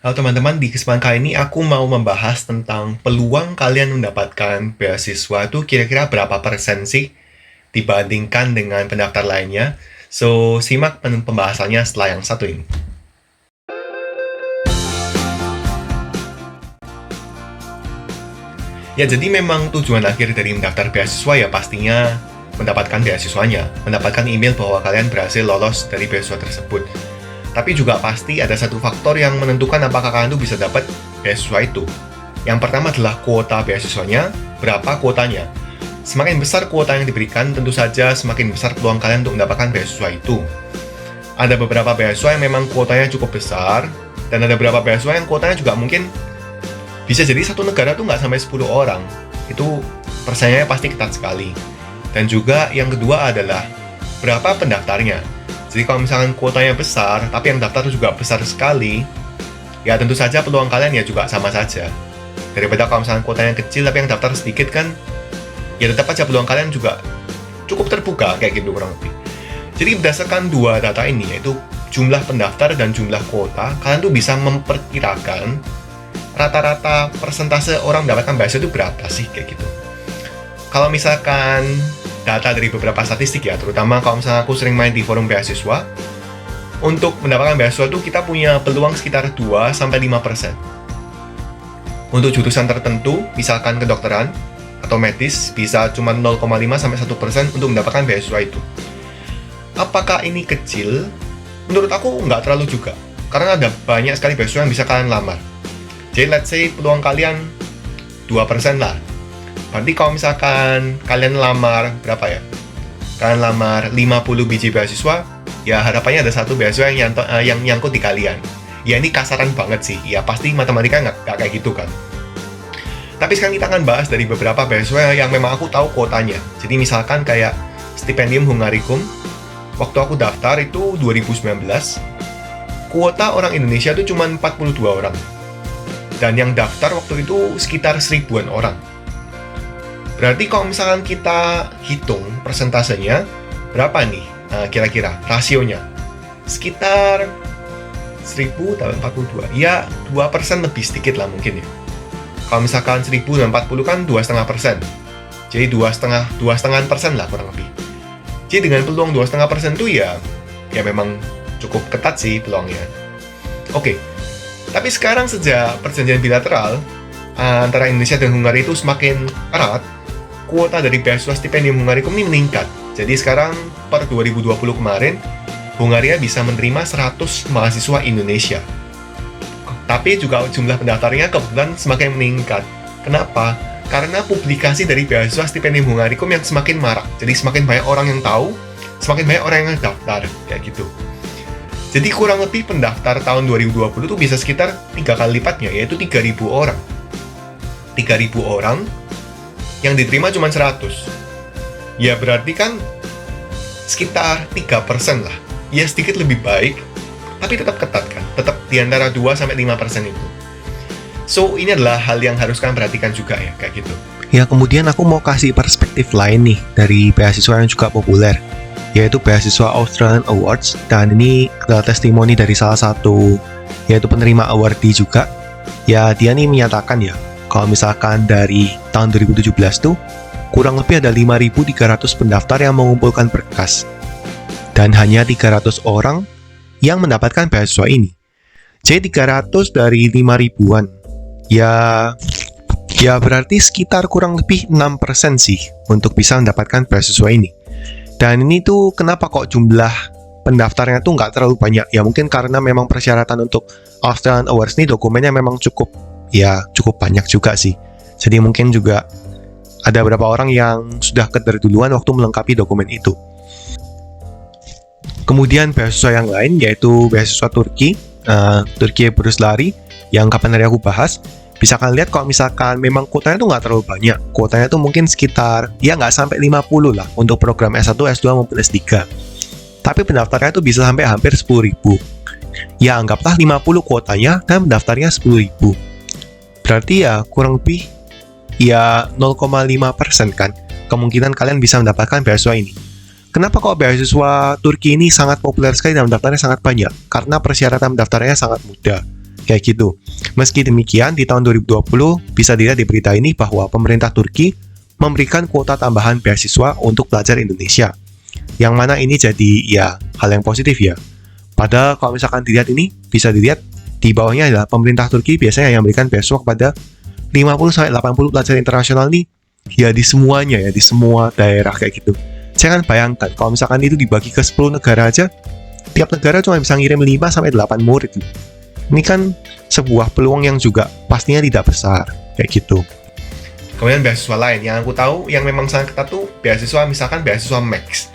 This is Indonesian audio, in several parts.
Halo teman-teman, di kesempatan kali ini aku mau membahas tentang peluang kalian mendapatkan beasiswa itu kira-kira berapa persen sih dibandingkan dengan pendaftar lainnya. So, simak pembahasannya setelah yang satu ini. Ya, jadi memang tujuan akhir dari mendaftar beasiswa ya pastinya mendapatkan beasiswanya, mendapatkan email bahwa kalian berhasil lolos dari beasiswa tersebut. Tapi juga pasti ada satu faktor yang menentukan apakah kalian tuh bisa dapat beasiswa itu. Yang pertama adalah kuota beasiswanya, berapa kuotanya. Semakin besar kuota yang diberikan, tentu saja semakin besar peluang kalian untuk mendapatkan beasiswa itu. Ada beberapa beasiswa yang memang kuotanya cukup besar, dan ada beberapa beasiswa yang kuotanya juga mungkin bisa jadi satu negara tuh nggak sampai 10 orang. Itu persaingannya pasti ketat sekali. Dan juga yang kedua adalah berapa pendaftarnya. Jadi kalau misalkan kuotanya besar, tapi yang daftar juga besar sekali, ya tentu saja peluang kalian ya juga sama saja. Daripada kalau misalkan kuotanya kecil, tapi yang daftar sedikit kan, ya tetap aja peluang kalian juga cukup terbuka, kayak gitu kurang lebih. Jadi berdasarkan dua data ini, yaitu jumlah pendaftar dan jumlah kuota, kalian tuh bisa memperkirakan rata-rata persentase orang mendapatkan beasiswa itu berapa sih, kayak gitu. Kalau misalkan data dari beberapa statistik ya, terutama kalau misalnya aku sering main di forum beasiswa, untuk mendapatkan beasiswa itu kita punya peluang sekitar 2-5%. Untuk jurusan tertentu, misalkan kedokteran atau medis, bisa cuma 0,5-1% untuk mendapatkan beasiswa itu. Apakah ini kecil? Menurut aku nggak terlalu juga, karena ada banyak sekali beasiswa yang bisa kalian lamar. Jadi let's say peluang kalian 2% lah. Berarti kalau misalkan kalian lamar berapa ya? Kalian lamar 50 biji beasiswa, ya harapannya ada satu beasiswa yang nyangkut di kalian. Ya ini kasaran banget sih, ya pasti matematika nggak kayak gitu kan. Tapi sekarang kita akan bahas dari beberapa beasiswa yang memang aku tahu kuotanya. Jadi misalkan kayak Stipendium Hungarikum, waktu aku daftar itu 2019, kuota orang Indonesia itu cuma 42 orang. Dan yang daftar waktu itu sekitar 1000-an orang. Berarti kalau misalkan kita hitung persentasenya, berapa nih kira-kira rasionya? Sekitar 1000 dan 42. Ya 2% lebih sedikit lah mungkin ya. Kalau misalkan 1000 dan 40 kan 2,5%. Jadi 2,5% lah kurang lebih. Jadi dengan peluang 2,5% itu ya memang cukup ketat sih peluangnya. Oke. Tapi sekarang sejak perjanjian bilateral antara Indonesia dan Hungari itu semakin erat, kuota dari beasiswa Stipendium Hungarikum ini meningkat. Jadi sekarang per 2020 kemarin, Hungaria bisa menerima 100 mahasiswa Indonesia. Tapi juga jumlah pendaftarnya kebetulan semakin meningkat. Kenapa? Karena publikasi dari beasiswa Stipendium Hungarikum yang semakin marak. Jadi semakin banyak orang yang tahu, semakin banyak orang yang daftar, kayak gitu. Jadi kurang lebih pendaftar tahun 2020 itu bisa sekitar 3 kali lipatnya, yaitu 3.000 orang. 3.000 orang yang diterima cuma 100. Ya berarti kan sekitar 3% lah. Ya sedikit lebih baik, tapi tetap ketat kan. Tetap di antara 2-5% itu. So ini adalah hal yang harus kalian perhatikan juga ya, kayak gitu. Ya, kemudian aku mau kasih perspektif lain nih dari beasiswa yang juga populer, yaitu beasiswa Australian Awards. Dan ini adalah testimoni dari salah satu yaitu penerima awardee juga. Ya, dia nih menyatakan ya, kalau misalkan dari tahun 2017 tuh kurang lebih ada 5.300 pendaftar yang mengumpulkan berkas. Dan hanya 300 orang yang mendapatkan beasiswa ini. Jadi 300 dari 5.000-an. Ya berarti sekitar kurang lebih 6% sih untuk bisa mendapatkan beasiswa ini. Dan ini tuh kenapa kok jumlah pendaftarnya tuh nggak terlalu banyak? Ya mungkin karena memang persyaratan untuk Australian Awards ini dokumennya memang cukup banyak juga sih. Jadi mungkin juga ada beberapa orang yang sudah keduluan waktu melengkapi dokumen itu. Kemudian beasiswa yang lain yaitu beasiswa Turki, Turki Bursları yang kapan hari aku bahas. Bisa kalian lihat kalau misalkan memang kuotanya tuh nggak terlalu banyak. Kuotanya tuh mungkin sekitar, ya nggak sampai 50 lah untuk program S1, S2 maupun S3. Tapi pendaftarnya tuh bisa sampai hampir 10.000. Ya anggaplah 50 kuotanya dan pendaftarnya 10.000. Berarti ya kurang lebih ya 0,5% kan kemungkinan kalian bisa mendapatkan beasiswa ini. Kenapa kok beasiswa Turki ini sangat populer sekali dan mendaftarnya sangat banyak? Karena persyaratan mendaftarnya sangat mudah. Kayak gitu. Meski demikian, di tahun 2020 bisa dilihat di berita ini bahwa pemerintah Turki memberikan kuota tambahan beasiswa untuk pelajar Indonesia. Yang mana ini jadi ya hal yang positif ya. Padahal kalau misalkan dilihat ini, bisa dilihat di bawahnya adalah pemerintah Turki biasanya yang memberikan beasiswa kepada 50-80 pelajar internasional nih, ya di semuanya ya, di semua daerah kayak gitu. Saya kan bayangkan, kalau misalkan itu dibagi ke 10 negara aja, tiap negara cuma bisa ngirim 5-8 murid. Ini kan sebuah peluang yang juga pastinya tidak besar, kayak gitu. Kemudian beasiswa lain yang aku tahu yang memang sangat ketat tuh beasiswa, misalkan beasiswa Max,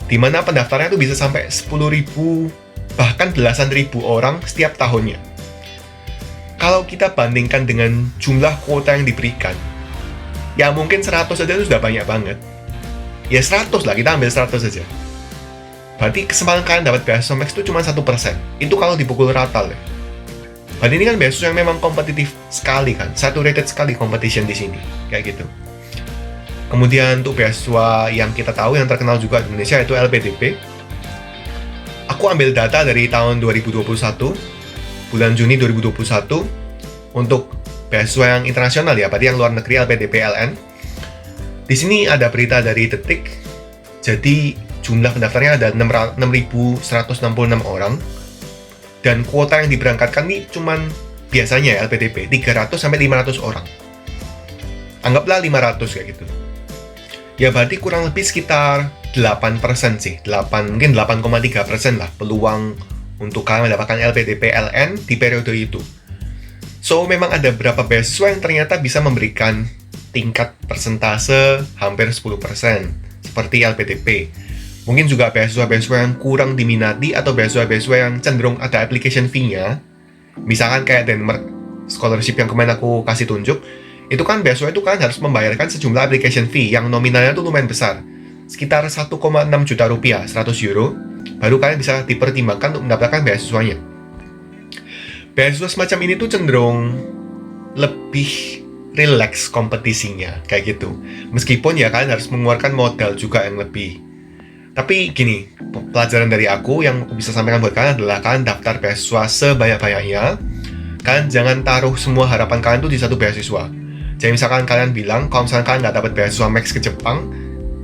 di mana pendaftarnya tuh bisa sampai 10.000 bahkan belasan ribu orang setiap tahunnya. Kalau kita bandingkan dengan jumlah kuota yang diberikan, ya mungkin 100 saja itu sudah banyak banget. Ya 100 lah, kita ambil 100 saja. Berarti kesempatan kalian dapat beasiswa Max itu cuma 1%. Itu kalau dipukul rata ya. Berarti ini kan beasiswa yang memang kompetitif sekali kan, saturated sekali competition di sini, kayak gitu. Kemudian untuk beasiswa yang kita tahu yang terkenal juga di Indonesia itu LPDP. Aku ambil data dari tahun 2021, bulan Juni 2021, untuk beasiswa yang internasional ya, berarti yang luar negeri LPDP LN. Di sini ada berita dari Detik, jadi jumlah pendaftarnya ada 6.166 orang, dan kuota yang diberangkatkan nih cuman biasanya ya LPDP 300-500 orang. Anggaplah 500 kayak gitu. Ya berarti kurang lebih sekitar 8% sih, mungkin 8,3% lah peluang untuk kalian mendapatkan LPDP LN di periode itu. So memang ada beberapa beasiswa yang ternyata bisa memberikan tingkat persentase hampir 10%, seperti LPDP. Mungkin juga beasiswa-beasiswa yang kurang diminati atau beasiswa-beasiswa yang cenderung ada application fee-nya. Misalkan kayak Denmark Scholarship yang kemarin aku kasih tunjuk, itu kan beasiswa itu kan harus membayarkan sejumlah application fee yang nominalnya tuh lumayan besar. Sekitar 1,6 juta rupiah, 100 euro, baru kalian bisa dipertimbangkan untuk mendapatkan beasiswanya. Beasiswa semacam ini tuh cenderung lebih relax kompetisinya, kayak gitu. Meskipun ya kalian harus mengeluarkan modal juga yang lebih. Tapi gini, pelajaran dari aku yang aku bisa sampaikan buat kalian adalah kalian daftar beasiswa sebanyak-banyaknya. Kalian jangan taruh semua harapan kalian tuh di satu beasiswa. Jadi misalkan kalian bilang, kalau misalkan kalian nggak dapat beasiswa Max ke Jepang,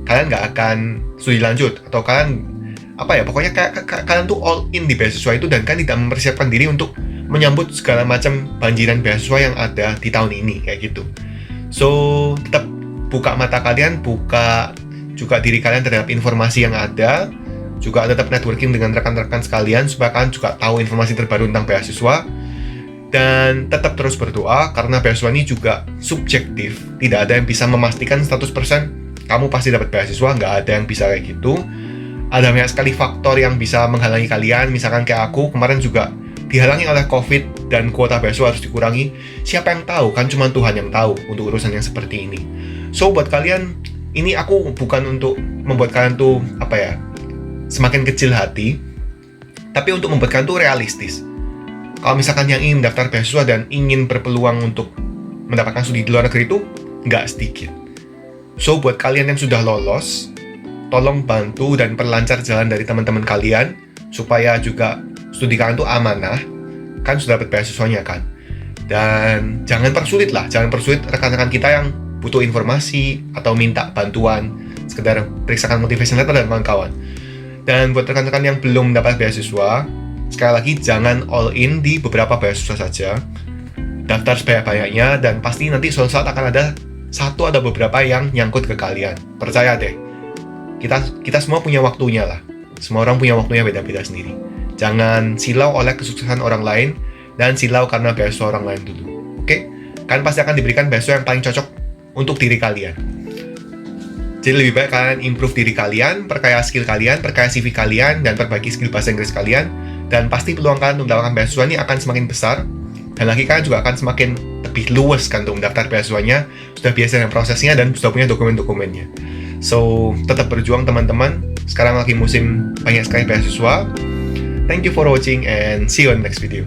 kalian nggak akan studi lanjut. Atau kalian, pokoknya kalian tuh all in di beasiswa itu dan kalian tidak mempersiapkan diri untuk menyambut segala macam banjiran beasiswa yang ada di tahun ini, kayak gitu. So, tetap buka mata kalian, buka juga diri kalian terhadap informasi yang ada, juga tetap networking dengan rekan-rekan sekalian supaya kalian juga tahu informasi terbaru tentang beasiswa, dan tetap terus berdoa karena beasiswa ini juga subjektif, tidak ada yang bisa memastikan 100% kamu pasti dapat beasiswa, nggak ada yang bisa kayak gitu. Ada banyak sekali faktor yang bisa menghalangi kalian, misalkan kayak aku kemarin juga dihalangi oleh COVID dan kuota beasiswa harus dikurangi. Siapa yang tahu, kan cuma Tuhan yang tahu untuk urusan yang seperti ini. So buat kalian, ini aku bukan untuk membuat kalian tuh semakin kecil hati, tapi untuk membuat kalian tuh realistis. Kalau misalkan yang ingin daftar beasiswa dan ingin berpeluang untuk mendapatkan studi di luar negeri itu nggak sedikit. So buat kalian yang sudah lolos, tolong bantu dan perlancar jalan dari teman-teman kalian supaya juga studi kalian tuh amanah, kan sudah dapat beasiswanya kan. Dan jangan persulit rekan-rekan kita yang butuh informasi atau minta bantuan, sekedar periksakan motivation letter dan kawan-kawan. Dan buat rekan-rekan yang belum dapat beasiswa, sekali lagi jangan all in di beberapa beasiswa saja. Daftar sebanyak-banyaknya dan pasti nanti suatu saat akan ada satu atau beberapa yang nyangkut ke kalian. Percaya deh, kita semua punya waktunya lah. Semua orang punya waktunya beda-beda sendiri. Jangan silau oleh kesuksesan orang lain dan silau karena beasiswa orang lain dulu. Oke? Kalian pasti akan diberikan beasiswa yang paling cocok untuk diri kalian. Jadi lebih baik kalian improve diri kalian, perkaya skill kalian, perkaya CV kalian, dan perbaiki skill bahasa Inggris kalian. Dan pasti peluang kalian untuk mendapatkan beasiswa ini akan semakin besar. Dan lagi kalian juga akan semakin lebih luas kan untuk mendaftar beasiswanya. Sudah biasa dengan prosesnya dan sudah punya dokumen-dokumennya. So, tetap berjuang teman-teman. Sekarang lagi musim banyak sekali beasiswa. Thank you for watching and see you on the next video.